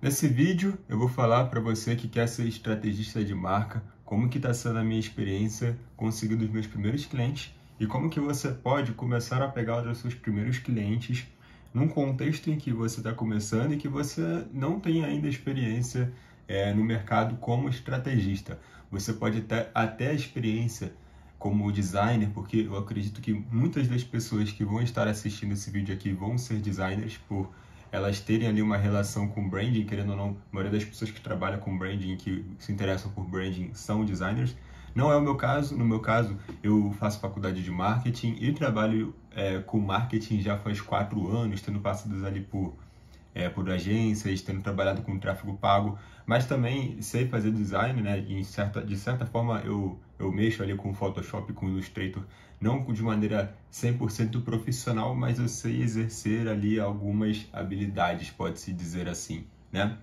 Nesse vídeo eu vou falar para você que quer ser estrategista de marca, como que está sendo a minha experiência conseguindo os meus primeiros clientes e como que você pode começar a pegar os seus primeiros clientes num contexto em que você está começando e que você não tem ainda experiência no mercado como estrategista. Você pode ter até experiência como designer, porque eu acredito que muitas das pessoas que vão estar assistindo esse vídeo aqui vão ser designers por elas terem ali uma relação com branding, querendo ou não, a maioria das pessoas que trabalham com branding, que se interessam por branding, são designers. Não é o meu caso. No meu caso, eu faço faculdade de marketing e trabalho com marketing já faz 4 anos, tendo passado ali por agências, tendo trabalhado com tráfego pago, mas também sei fazer design, né? E de certa forma eu mexo ali com Photoshop, com Illustrator, não de maneira 100% profissional, mas eu sei exercer ali algumas habilidades, pode-se dizer assim, né?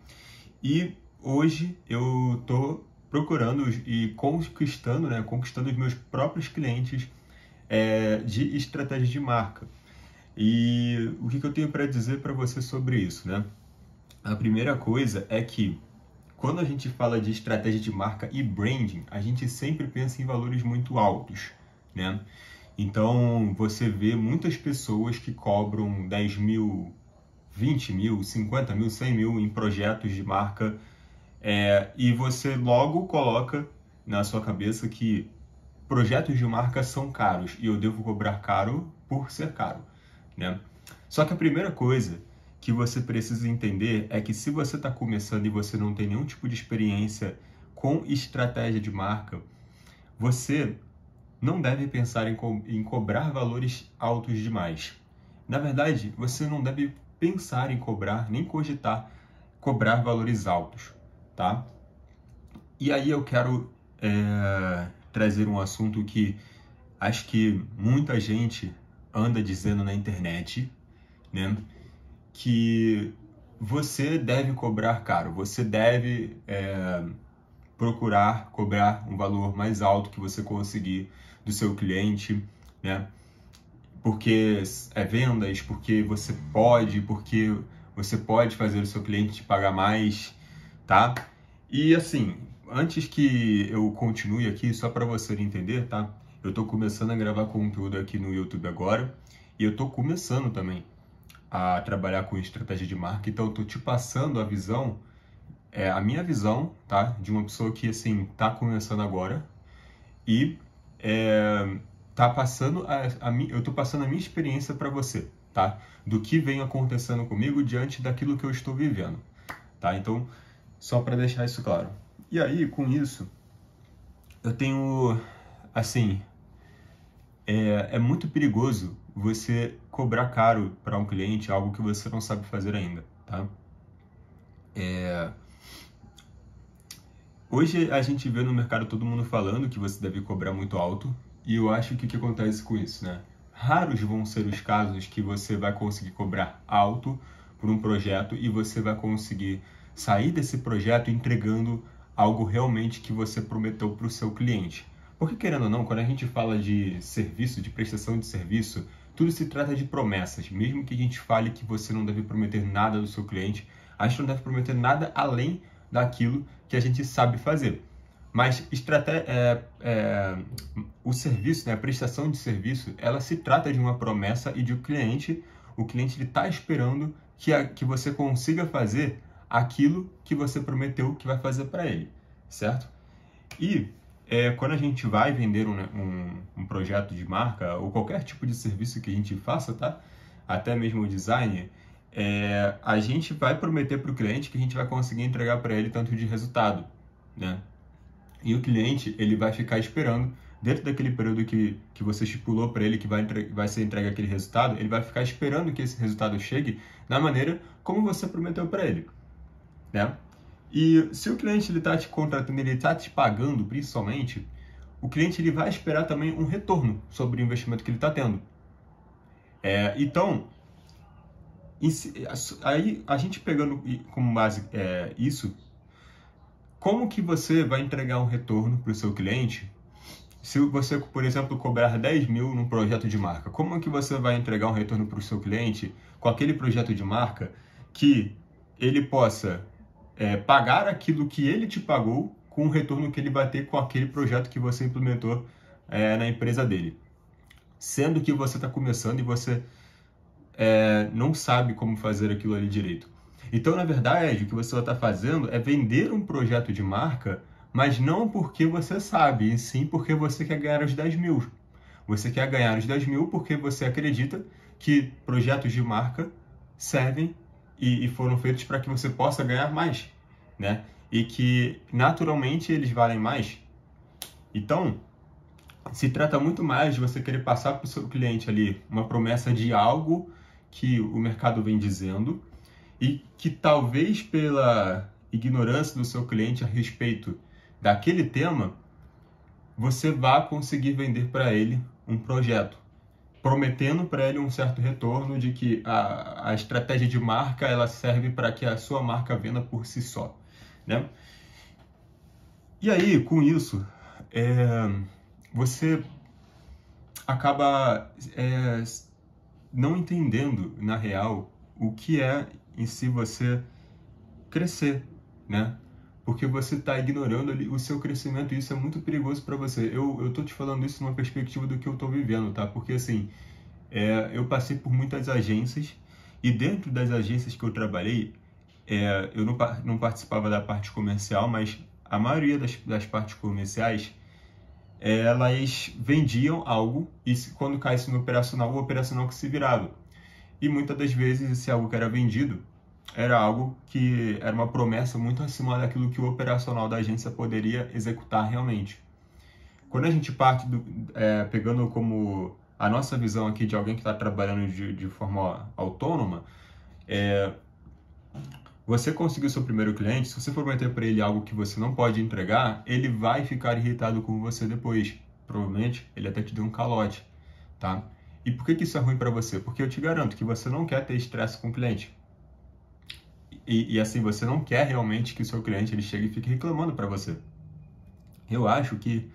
E hoje eu estou procurando e conquistando, né? Conquistando os meus próprios clientes de estratégia de marca. E o que eu tenho para dizer para você sobre isso, né? A primeira coisa é que quando a gente fala de estratégia de marca e branding, a gente sempre pensa em valores muito altos, né? Então, você vê muitas pessoas que cobram 10 mil, 20 mil, 50 mil, 100 mil em projetos de marca e você logo coloca na sua cabeça que projetos de marca são caros e eu devo cobrar caro por ser caro, né? Só que a primeira coisa que você precisa entender é que se você está começando e você não tem nenhum tipo de experiência com estratégia de marca, você não deve pensar em cobrar valores altos demais. Na verdade, você não deve pensar em cobrar, nem cogitar cobrar valores altos, tá? E aí eu quero trazer um assunto que acho que muita gente anda dizendo na internet, né? Que você deve cobrar caro, você deve procurar cobrar um valor mais alto que você conseguir do seu cliente, né? Porque vendas, porque você pode fazer o seu cliente te pagar mais, tá? E assim, antes que eu continue aqui, só para você entender, tá? Eu tô começando a gravar conteúdo aqui no YouTube agora e eu tô começando também a trabalhar com estratégia de marca, então eu tô te passando a visão, a minha visão, tá? De uma pessoa que, assim, tá começando agora e tá passando eu tô passando a minha experiência para você, tá? Do que vem acontecendo comigo diante daquilo que eu estou vivendo, tá? Então, só para deixar isso claro. E aí, com isso, eu tenho, assim, é muito perigoso você cobrar caro para um cliente algo que você não sabe fazer ainda, tá? Hoje a gente vê no mercado todo mundo falando que você deve cobrar muito alto, e eu acho que o que acontece com isso, né? Raros vão ser os casos que você vai conseguir cobrar alto por um projeto e você vai conseguir sair desse projeto entregando algo realmente que você prometeu para o seu cliente. Porque, querendo ou não, quando a gente fala de serviço, de prestação de serviço, tudo se trata de promessas. Mesmo que a gente fale que você não deve prometer nada do seu cliente, a gente não deve prometer nada além daquilo que a gente sabe fazer. Mas o serviço, né, a prestação de serviço, ela se trata de uma promessa e de o cliente está esperando que você consiga fazer aquilo que você prometeu que vai fazer para ele, certo? E quando a gente vai vender um projeto de marca ou qualquer tipo de serviço que a gente faça, tá? Até mesmo o design, a gente vai prometer para o cliente que a gente vai conseguir entregar para ele tanto de resultado, né? E o cliente, ele vai ficar esperando, dentro daquele período que você estipulou para ele que vai ser entregue aquele resultado, ele vai ficar esperando que esse resultado chegue da maneira como você prometeu para ele, né? E se o cliente está te contratando, ele está te pagando principalmente, o cliente ele vai esperar também um retorno sobre o investimento que ele está tendo. Então, aí a gente pegando como base isso, como que você vai entregar um retorno para o seu cliente se você, por exemplo, cobrar 10 mil num projeto de marca? Como que você vai entregar um retorno para o seu cliente com aquele projeto de marca que ele possa pagar aquilo que ele te pagou com o retorno que ele vai ter com aquele projeto que você implementou na empresa dele. Sendo que você está começando e você não sabe como fazer aquilo ali direito. Então, na verdade, o que você está fazendo é vender um projeto de marca, mas não porque você sabe, e sim porque você quer ganhar os 10 mil. Você quer ganhar os 10 mil porque você acredita que projetos de marca servem e foram feitos para que você possa ganhar mais, né? E que, naturalmente, eles valem mais. Então, se trata muito mais de você querer passar para o seu cliente ali uma promessa de algo que o mercado vem dizendo e que talvez pela ignorância do seu cliente a respeito daquele tema, você vá conseguir vender para ele um projeto, prometendo para ele um certo retorno de que a estratégia de marca ela serve para que a sua marca venda por si só, né? E aí, com isso, você acaba não entendendo, na real, o que é em si você crescer, né? Porque você está ignorando ali o seu crescimento e isso é muito perigoso para você. Eu tô te falando isso numa perspectiva do que eu tô vivendo, tá? Porque, assim, eu passei por muitas agências e dentro das agências que eu trabalhei, eu não participava da parte comercial, mas a maioria das partes comerciais, elas vendiam algo e quando caísse no operacional, o operacional que se virava. E muitas das vezes esse algo que era vendido era algo que era uma promessa muito acima daquilo que o operacional da agência poderia executar realmente. Quando a gente parte pegando como a nossa visão aqui de alguém que está trabalhando de forma autônoma, você conseguiu seu primeiro cliente, se você for prometer para ele algo que você não pode entregar, ele vai ficar irritado com você depois. Provavelmente ele até te deu um calote, tá? E por que isso é ruim para você? Porque eu te garanto que você não quer ter estresse com o cliente. E assim, você não quer realmente que o seu cliente ele chegue e fique reclamando para você. Eu acho que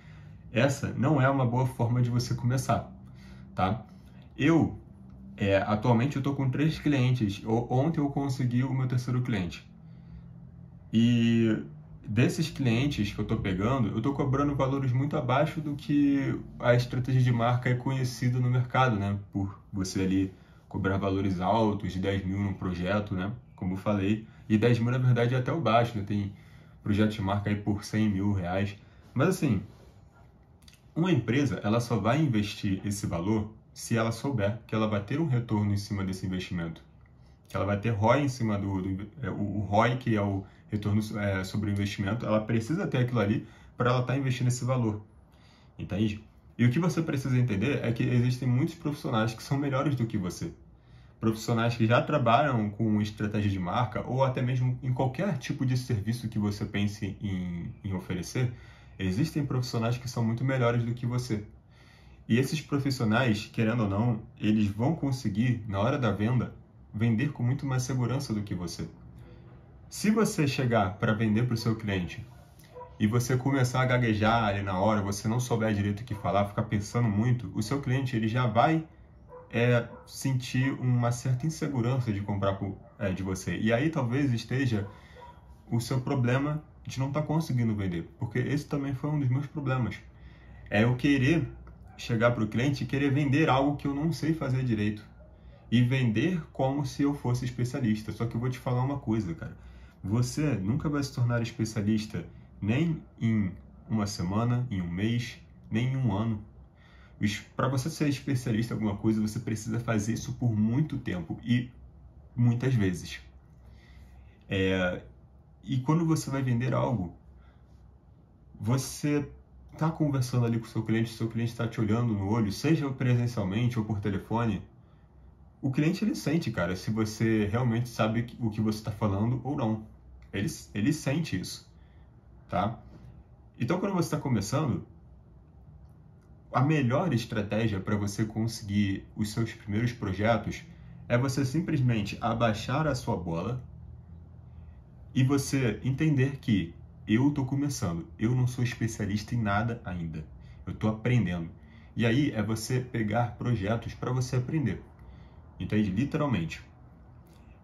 essa não é uma boa forma de você começar, tá? Atualmente eu estou com 3 clientes. Ontem eu consegui o meu terceiro cliente. E desses clientes que eu estou pegando, eu estou cobrando valores muito abaixo do que a estratégia de marca é conhecida no mercado, né? Por você ali cobrar valores altos, de 10 mil no projeto, né? Como eu falei. E 10 mil, na verdade, é até o baixo, né? Tem projeto de marca aí por 100 mil reais. Mas assim, uma empresa, ela só vai investir esse valor se ela souber que ela vai ter um retorno em cima desse investimento. Que ela vai ter ROI em cima o ROI, que é o retorno sobre o investimento, ela precisa ter aquilo ali para ela estar investindo esse valor. Entende? E o que você precisa entender é que existem muitos profissionais que são melhores do que você. Profissionais que já trabalham com estratégia de marca ou até mesmo em qualquer tipo de serviço que você pense em oferecer, existem profissionais que são muito melhores do que você. E esses profissionais, querendo ou não, eles vão conseguir, na hora da venda, vender com muito mais segurança do que você. Se você chegar para vender para o seu cliente e você começar a gaguejar ali na hora, você não souber direito o que falar, ficar pensando muito, o seu cliente ele já vai sentir uma certa insegurança de comprar de você. E aí talvez esteja o seu problema de não estar conseguindo vender, porque esse também foi um dos meus problemas. Eu querer chegar para o cliente e querer vender algo que eu não sei fazer direito. E vender como se eu fosse especialista. Só que eu vou te falar uma coisa, cara. Você nunca vai se tornar especialista nem em uma semana, em um mês, nem em um ano. Para você ser especialista em alguma coisa, você precisa fazer isso por muito tempo e muitas vezes. E quando você vai vender algo, você está conversando ali com o seu cliente está te olhando no olho, seja presencialmente ou por telefone, o cliente ele sente, cara, se você realmente sabe o que você está falando ou não. Ele sente isso, tá? Então, quando você está começando, a melhor estratégia para você conseguir os seus primeiros projetos é você simplesmente abaixar a sua bola e você entender que eu estou começando, eu não sou especialista em nada ainda, eu estou aprendendo. E aí é você pegar projetos para você aprender, entende? Literalmente.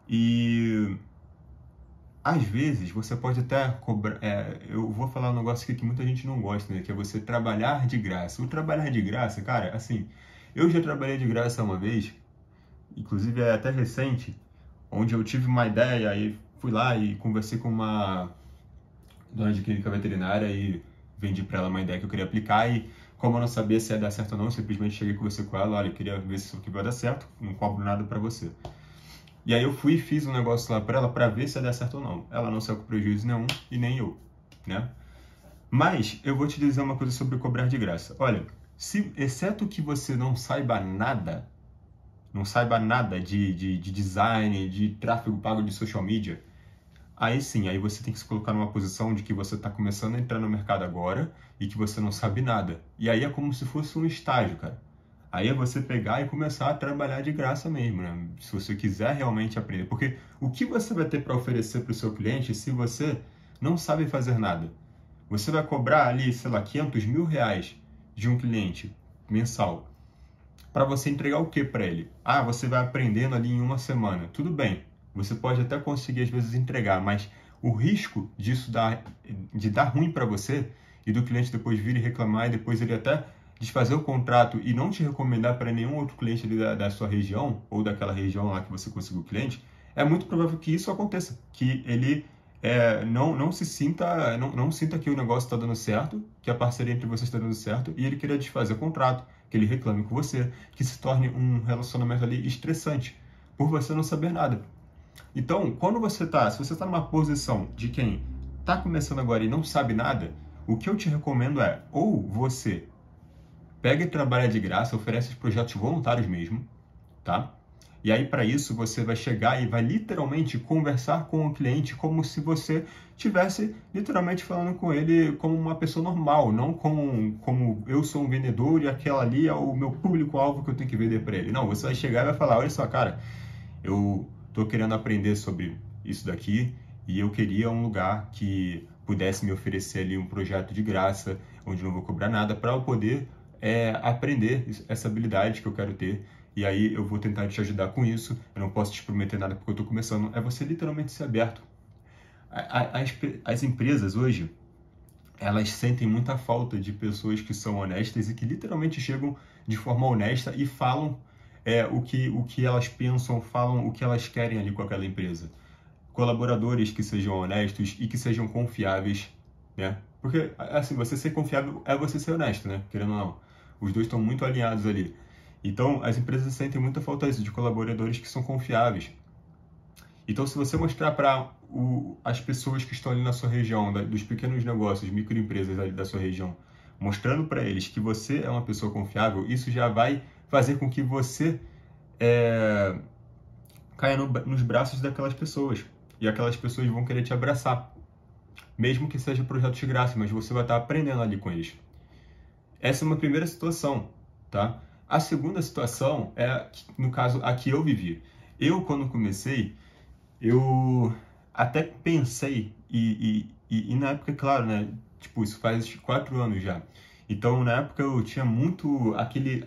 E às vezes você pode até cobrar. Eu vou falar um negócio aqui que muita gente não gosta, né? Que é você trabalhar de graça. O trabalhar de graça, cara, assim, eu já trabalhei de graça uma vez, inclusive é até recente, onde eu tive uma ideia e fui lá e conversei com uma dona de clínica veterinária e vendi para ela uma ideia que eu queria aplicar e como eu não sabia se ia dar certo ou não, eu simplesmente cheguei com você com ela, olha, eu queria ver se isso aqui vai dar certo, não cobro nada para você. E aí eu fui e fiz um negócio lá para ela para ver se ia dar certo ou não. Ela não saiu com prejuízo nenhum e nem eu, né? Mas eu vou te dizer uma coisa sobre cobrar de graça. Olha, se exceto que você não saiba nada de design, de tráfego pago de social media, aí sim, aí você tem que se colocar numa posição de que você está começando a entrar no mercado agora e que você não sabe nada. E aí é como se fosse um estágio, cara. Aí é você pegar e começar a trabalhar de graça mesmo, né? Se você quiser realmente aprender. Porque o que você vai ter para oferecer para o seu cliente se você não sabe fazer nada? Você vai cobrar ali, sei lá, 500 mil reais de um cliente mensal para você entregar o que para ele? Ah, você vai aprendendo ali em uma semana. Tudo bem, você pode até conseguir às vezes entregar, mas o risco de dar ruim para você e do cliente depois vir e reclamar e depois ele até desfazer o contrato e não te recomendar para nenhum outro cliente ali da sua região ou daquela região lá que você conseguiu o cliente, é muito provável que isso aconteça, que ele não se sinta, não sinta que o negócio está dando certo, que a parceria entre vocês está dando certo e ele queira desfazer o contrato, que ele reclame com você, que se torne um relacionamento ali estressante, por você não saber nada. Então, se você está numa posição de quem está começando agora e não sabe nada, o que eu te recomendo é, ou você pega e trabalha de graça, oferece os projetos voluntários mesmo, tá? E aí, para isso, você vai chegar e vai literalmente conversar com o cliente como se você estivesse literalmente falando com ele como uma pessoa normal, não como eu sou um vendedor e aquela ali é o meu público-alvo que eu tenho que vender para ele. Não, você vai chegar e vai falar, olha só, cara, eu estou querendo aprender sobre isso daqui e eu queria um lugar que pudesse me oferecer ali um projeto de graça, onde não vou cobrar nada, para eu poder aprender essa habilidade que eu quero ter. E aí eu vou tentar te ajudar com isso. Eu não posso te prometer nada porque eu estou começando. É você literalmente ser aberto. As empresas hoje, elas sentem muita falta de pessoas que são honestas e que literalmente chegam de forma honesta e falam o que elas pensam, falam o que elas querem ali com aquela empresa. Colaboradores que sejam honestos e que sejam confiáveis, né? Porque, assim, você ser confiável é você ser honesto, né? Querendo ou não. Os dois estão muito alinhados ali. Então, as empresas sentem muita falta disso, de colaboradores que são confiáveis. Então, se você mostrar para as pessoas que estão ali na sua região, dos pequenos negócios, microempresas ali da sua região, mostrando para eles que você é uma pessoa confiável, isso já vai fazer com que você caia nos braços daquelas pessoas. E aquelas pessoas vão querer te abraçar. Mesmo que seja projeto de graça, mas você vai estar aprendendo ali com eles. Essa é uma primeira situação, tá? A segunda situação é, no caso, a que eu vivi. Eu, quando comecei, eu até pensei, e na época, claro, né? Tipo, isso faz 4 anos já. Então, na época, eu tinha muito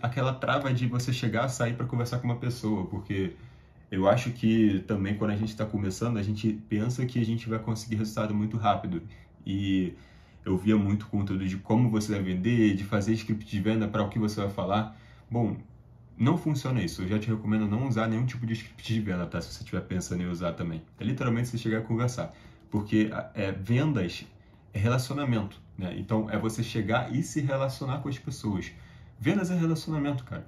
aquela trava de você chegar, sair para conversar com uma pessoa, porque eu acho que também quando a gente está começando, a gente pensa que a gente vai conseguir resultado muito rápido. E eu via muito conteúdo de como você vai vender, de fazer script de venda para o que você vai falar. Bom, não funciona isso. Eu já te recomendo não usar nenhum tipo de script de venda, tá? Se você estiver pensando em usar também. É literalmente você chegar a conversar. Porque vendas é relacionamento, né? Então, é você chegar e se relacionar com as pessoas. Vendas é relacionamento, cara.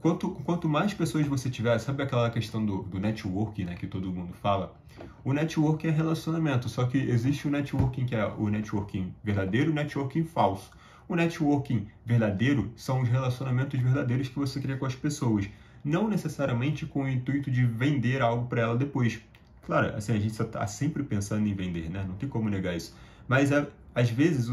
Quanto mais pessoas você tiver, sabe aquela questão do networking, né, que todo mundo fala? O networking é relacionamento, só que existe o networking que é o networking verdadeiro e o networking falso. O networking verdadeiro são os relacionamentos verdadeiros que você cria com as pessoas, não necessariamente com o intuito de vender algo para ela depois. Claro, assim, a gente está sempre pensando em vender, né? Não tem como negar isso. Mas às vezes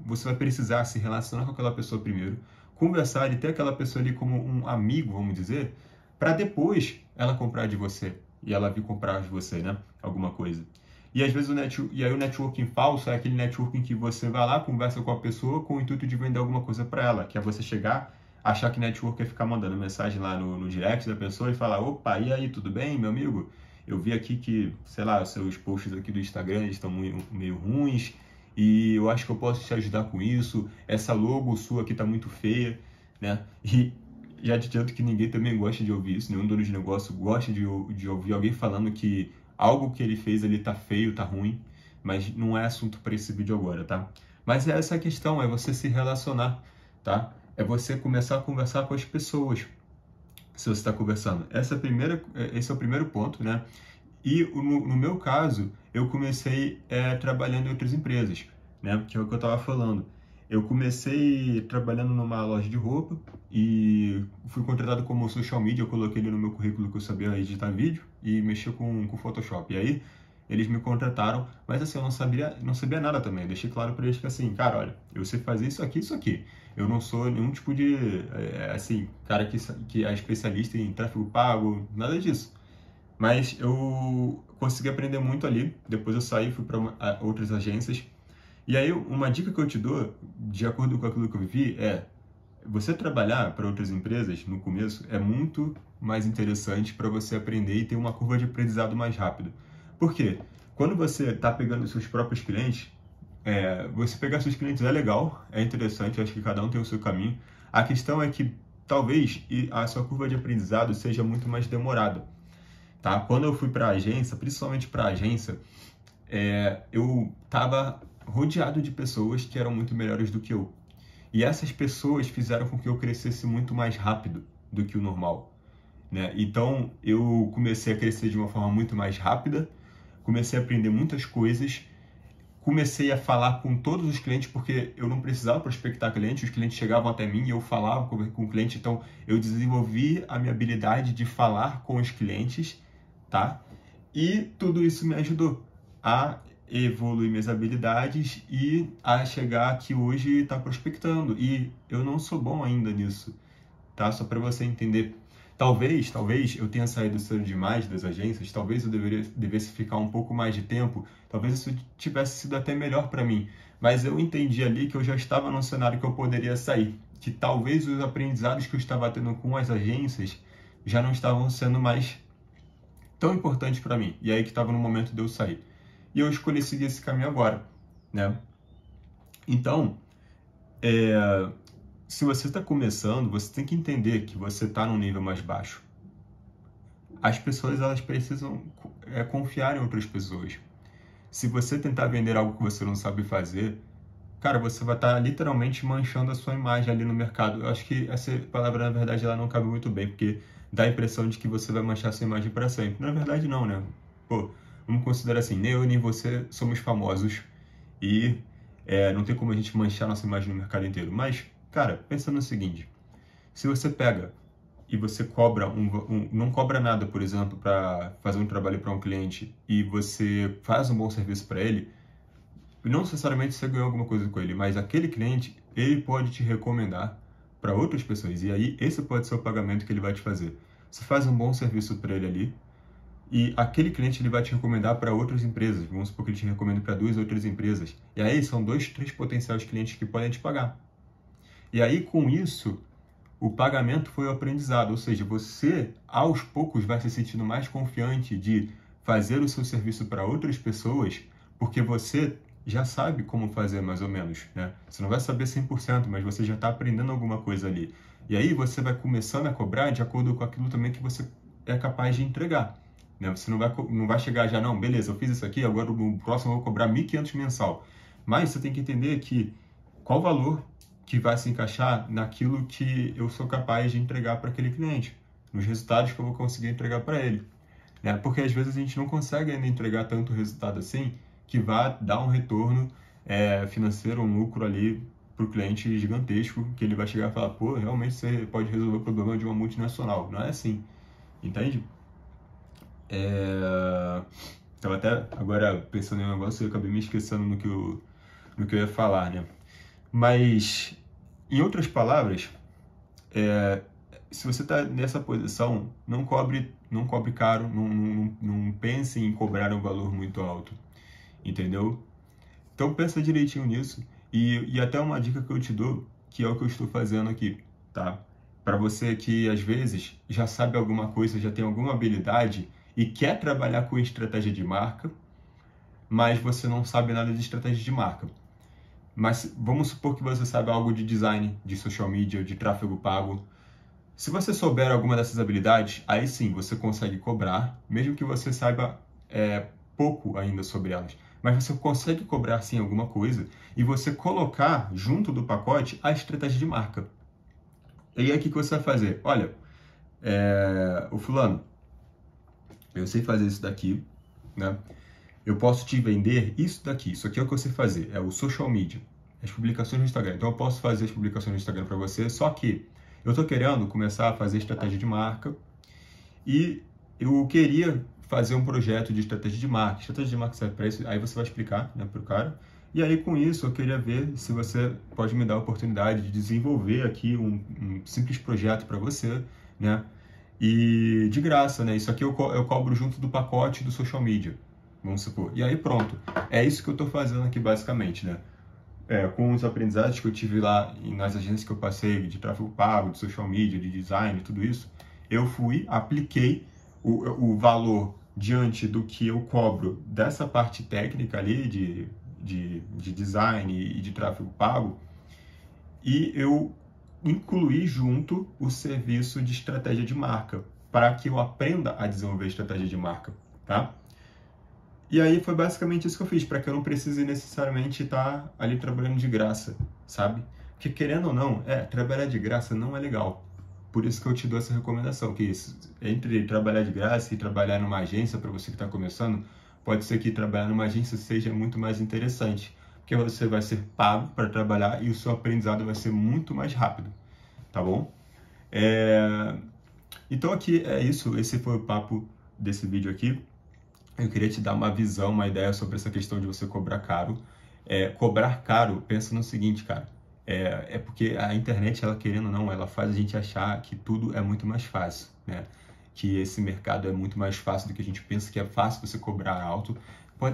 você vai precisar se relacionar com aquela pessoa primeiro, conversar e ter aquela pessoa ali como um amigo, vamos dizer, para depois ela comprar de você e ela vir comprar de você, né? Alguma coisa. E às vezes o networking falso é aquele networking que você vai lá, conversa com a pessoa com o intuito de vender alguma coisa para ela, que é você chegar, achar que network é ficar mandando mensagem lá no direct da pessoa e falar, opa, e aí, tudo bem, meu amigo? eu vi aqui que, sei lá, os seus posts aqui do Instagram estão meio ruins e eu acho que eu posso te ajudar com isso. Essa logo sua aqui tá muito feia, né? E já te adianto que ninguém também gosta de ouvir isso, nenhum dono de negócio gosta de ouvir alguém falando que algo que ele fez ali tá feio, tá ruim, mas não é assunto para esse vídeo agora, tá? Mas é essa a questão, é você se relacionar, tá? É você começar a conversar com as pessoas, se você está conversando. Esse é o primeiro ponto, né? E no meu caso, eu comecei trabalhando em outras empresas, né? Que é o que eu estava falando. Eu comecei trabalhando numa loja de roupa e fui contratado como social media. Eu coloquei ali no meu currículo que eu sabia editar vídeo e mexer com Photoshop. E aí eles me contrataram, mas assim, eu não sabia nada também. Eu deixei claro para eles que assim, cara, olha, eu sei fazer isso aqui, isso aqui. Eu não sou nenhum tipo de, assim, cara que é especialista em tráfego pago, nada disso. Mas eu consegui aprender muito ali. Depois eu saí, fui para outras agências. E aí, uma dica que eu te dou, de acordo com aquilo que eu vivi, é você trabalhar para outras empresas no começo é muito mais interessante para você aprender e ter uma curva de aprendizado mais rápido. Por quê? Quando você está pegando os seus próprios clientes, você pegar seus clientes é legal, é interessante, acho que cada um tem o seu caminho. A questão é que talvez a sua curva de aprendizado seja muito mais demorada. Tá? Quando eu fui para a agência, principalmente para a agência, eu estava rodeado de pessoas que eram muito melhores do que eu. E essas pessoas fizeram com que eu crescesse muito mais rápido do que o normal, né? Então, eu comecei a crescer de uma forma muito mais rápida, comecei a aprender muitas coisas, comecei a falar com todos os clientes, porque eu não precisava prospectar clientes, os clientes chegavam até mim e eu falava com o cliente, então eu desenvolvi a minha habilidade de falar com os clientes, tá? E tudo isso me ajudou a evoluir minhas habilidades e a chegar aqui hoje e estar prospectando. E eu não sou bom ainda nisso, tá? Só para você entender. Talvez eu tenha saído cedo demais das agências, talvez eu devesse ficar um pouco mais de tempo, talvez isso tivesse sido até melhor para mim. Mas eu entendi ali que eu já estava num cenário que eu poderia sair, que talvez os aprendizados que eu estava tendo com as agências já não estavam sendo mais tão importantes para mim. E aí que estava no momento de eu sair. E eu escolhi seguir esse caminho agora, né? Então, se você está começando, você tem que entender que você está num nível mais baixo. As pessoas, elas precisam confiar em outras pessoas. Se você tentar vender algo que você não sabe fazer, cara, você vai estar literalmente manchando a sua imagem ali no mercado. Eu acho que essa palavra, na verdade, ela não cabe muito bem, porque dá a impressão de que você vai manchar a sua imagem para sempre. Na verdade, não, né? Pô, vamos considerar assim, nem eu nem você somos famosos e não tem como a gente manchar nossa imagem no mercado inteiro. Mas, cara, pensa no seguinte, se você pega e você cobra não cobra nada, por exemplo, para fazer um trabalho para um cliente e você faz um bom serviço para ele, não necessariamente você ganhou alguma coisa com ele, mas aquele cliente, ele pode te recomendar para outras pessoas. E aí, esse pode ser o pagamento que ele vai te fazer. Você faz um bom serviço para ele ali, e aquele cliente ele vai te recomendar para outras empresas. Vamos supor que ele te recomenda para 2 outras empresas. E aí, são 2, 3 potenciais clientes que podem te pagar. E aí, com isso, o pagamento foi o aprendizado. Ou seja, você, aos poucos, vai se sentindo mais confiante de fazer o seu serviço para outras pessoas, porque você já sabe como fazer mais ou menos, né? Você não vai saber 100%, mas você já está aprendendo alguma coisa ali. E aí você vai começando a cobrar de acordo com aquilo também que você é capaz de entregar, né? Você não vai chegar já, não, beleza, eu fiz isso aqui, agora no próximo eu vou cobrar 1.500 mensal. Mas você tem que entender que qual o valor que vai se encaixar naquilo que eu sou capaz de entregar para aquele cliente, nos resultados que eu vou conseguir entregar para ele, né? Porque às vezes a gente não consegue ainda entregar tanto resultado assim, que vai dar um retorno financeiro, um lucro ali para o cliente gigantesco, que ele vai chegar e falar, pô, realmente você pode resolver o problema de uma multinacional. Não é assim, entende? Estava até agora pensando em um negócio e eu acabei me esquecendo no que eu ia falar, né? Mas, em outras palavras, se você está nessa posição, não cobre caro, não pense em cobrar um valor muito alto, entendeu? Então pensa direitinho nisso e até uma dica que eu te dou, que é o que eu estou fazendo aqui, tá? Para você que às vezes já sabe alguma coisa, já tem alguma habilidade e quer trabalhar com estratégia de marca, mas você não sabe nada de estratégia de marca. Mas vamos supor que você sabe algo de design, de social media, de tráfego pago. Se você souber alguma dessas habilidades, aí sim você consegue cobrar, mesmo que você saiba pouco ainda sobre elas. Mas você consegue cobrar sim alguma coisa e você colocar junto do pacote a estratégia de marca. E aí o que você vai fazer? Olha, o fulano, eu sei fazer isso daqui, né? Eu posso te vender isso daqui. Isso aqui é o que eu sei fazer, é o social media, as publicações no Instagram. Então eu posso fazer as publicações no Instagram para você, só que eu estou querendo começar a fazer estratégia de marca e eu queria fazer um projeto de estratégia de marca. Estratégia de marca serve para isso, aí você vai explicar, né, para o cara. E aí com isso eu queria ver se você pode me dar a oportunidade de desenvolver aqui um simples projeto para você, né? E de graça, né? Isso aqui eu cobro junto do pacote do social media, vamos supor. E aí pronto, é isso que eu estou fazendo aqui basicamente, né? Com os aprendizados que eu tive lá nas agências que eu passei, de tráfego pago, de social media, de design, tudo isso, eu fui, apliquei o valor diante do que eu cobro dessa parte técnica ali de design e de tráfego pago, e eu incluir junto o serviço de estratégia de marca, para que eu aprenda a desenvolver estratégia de marca, tá? E aí foi basicamente isso que eu fiz, para que eu não precise necessariamente estar ali trabalhando de graça, sabe? Porque querendo ou não, trabalhar de graça não é legal. Por isso que eu te dou essa recomendação, que entre trabalhar de graça e trabalhar numa agência, para você que está começando, pode ser que trabalhar numa agência seja muito mais interessante, porque você vai ser pago para trabalhar e o seu aprendizado vai ser muito mais rápido, tá bom? Então aqui é isso, esse foi o papo desse vídeo aqui. Eu queria te dar uma visão, uma ideia sobre essa questão de você cobrar caro. Cobrar caro, pensa no seguinte, cara, porque a internet, ela querendo ou não, ela faz a gente achar que tudo é muito mais fácil, né? Que esse mercado é muito mais fácil do que a gente pensa, que é fácil você cobrar alto.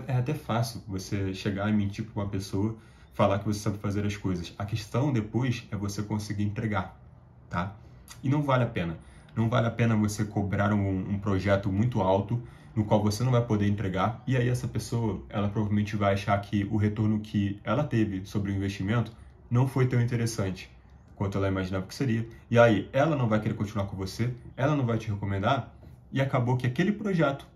É até fácil você chegar e mentir para uma pessoa, falar que você sabe fazer as coisas. A questão depois é você conseguir entregar, tá? E não vale a pena. Não vale a pena você cobrar um projeto muito alto, no qual você não vai poder entregar, e aí essa pessoa, ela provavelmente vai achar que o retorno que ela teve sobre o investimento não foi tão interessante quanto ela imaginava que seria. E aí, ela não vai querer continuar com você, ela não vai te recomendar, e acabou que aquele projeto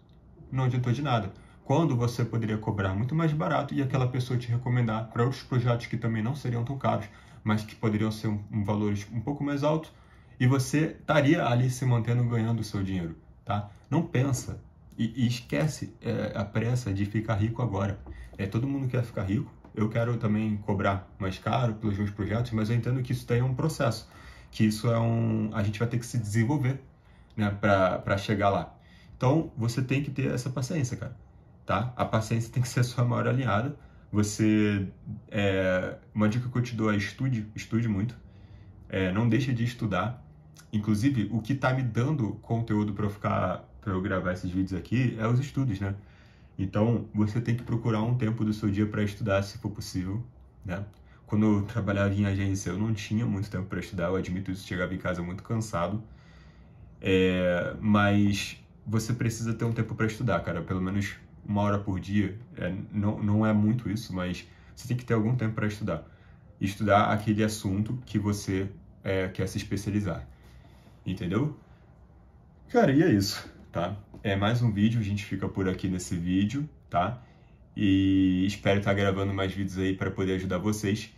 não adiantou de nada. Quando você poderia cobrar muito mais barato e aquela pessoa te recomendar para outros projetos que também não seriam tão caros, mas que poderiam ser um valor um pouco mais alto, e você estaria ali se mantendo ganhando o seu dinheiro, tá? Não pensa e esquece a pressa de ficar rico agora. Todo mundo quer ficar rico. Eu quero também cobrar mais caro pelos meus projetos, mas eu entendo que isso daí é um processo, que isso a gente vai ter que se desenvolver, né, para chegar lá. Então, você tem que ter essa paciência, cara, tá? A paciência tem que ser a sua maior aliada. Uma dica que eu te dou é estude muito, não deixe de estudar. Inclusive, o que está me dando conteúdo para eu gravar esses vídeos aqui é os estudos, né? Então, você tem que procurar um tempo do seu dia para estudar, se for possível, né? Quando eu trabalhava em agência, eu não tinha muito tempo para estudar, eu admito isso, chegava em casa muito cansado. Mas você precisa ter um tempo para estudar, cara, pelo menos 1 hora por dia. Não é muito isso, mas você tem que ter algum tempo para estudar. Estudar aquele assunto que você quer se especializar, entendeu? Cara, e é isso, tá? Mais um vídeo, a gente fica por aqui nesse vídeo, tá? E espero estar gravando mais vídeos aí para poder ajudar vocês.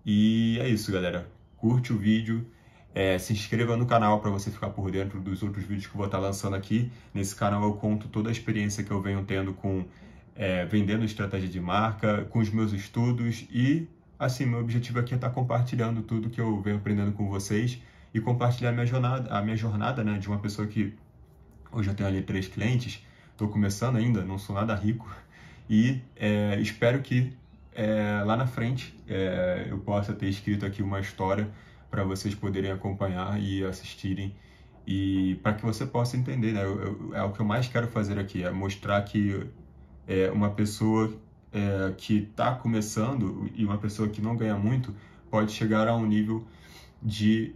E é isso, galera. Curte o vídeo, se inscreva no canal para você ficar por dentro dos outros vídeos que eu vou estar lançando aqui. Nesse canal eu conto toda a experiência que eu venho tendo com vendendo estratégia de marca, com os meus estudos e, assim, meu objetivo aqui é estar compartilhando tudo que eu venho aprendendo com vocês e compartilhar a minha jornada, né, de uma pessoa que hoje eu tenho ali 3 clientes, estou começando ainda, não sou nada rico, e espero que lá na frente eu possa ter escrito aqui uma história para vocês poderem acompanhar e assistirem, e para que você possa entender, né? É o que eu mais quero fazer aqui, é mostrar que uma pessoa que está começando e uma pessoa que não ganha muito pode chegar a um nível de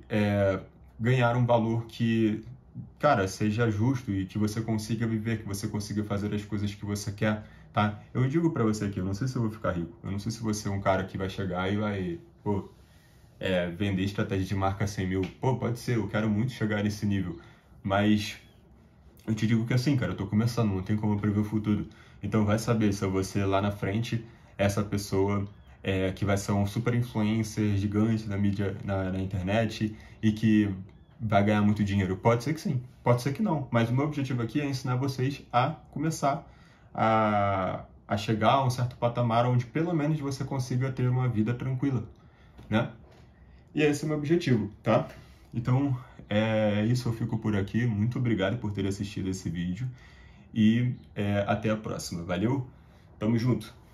ganhar um valor que cara, seja justo e que você consiga viver, que você consiga fazer as coisas que você quer, tá? Eu digo pra você aqui, eu não sei se eu vou ficar rico, eu não sei se você é um cara que vai chegar e vai, pô, vender estratégia de marca 100 mil. Pô, pode ser, eu quero muito chegar nesse nível, mas eu te digo que assim, cara, eu tô começando, não tem como prever o futuro. Então vai saber se eu vou ser lá na frente essa pessoa que vai ser um super influencer gigante na mídia, na internet e que vai ganhar muito dinheiro. Pode ser que sim, pode ser que não. Mas o meu objetivo aqui é ensinar vocês a começar a chegar a um certo patamar onde pelo menos você consiga ter uma vida tranquila, né? E esse é o meu objetivo, tá? Então, é isso, eu fico por aqui. Muito obrigado por ter assistido esse vídeo e até a próxima. Valeu? Tamo junto!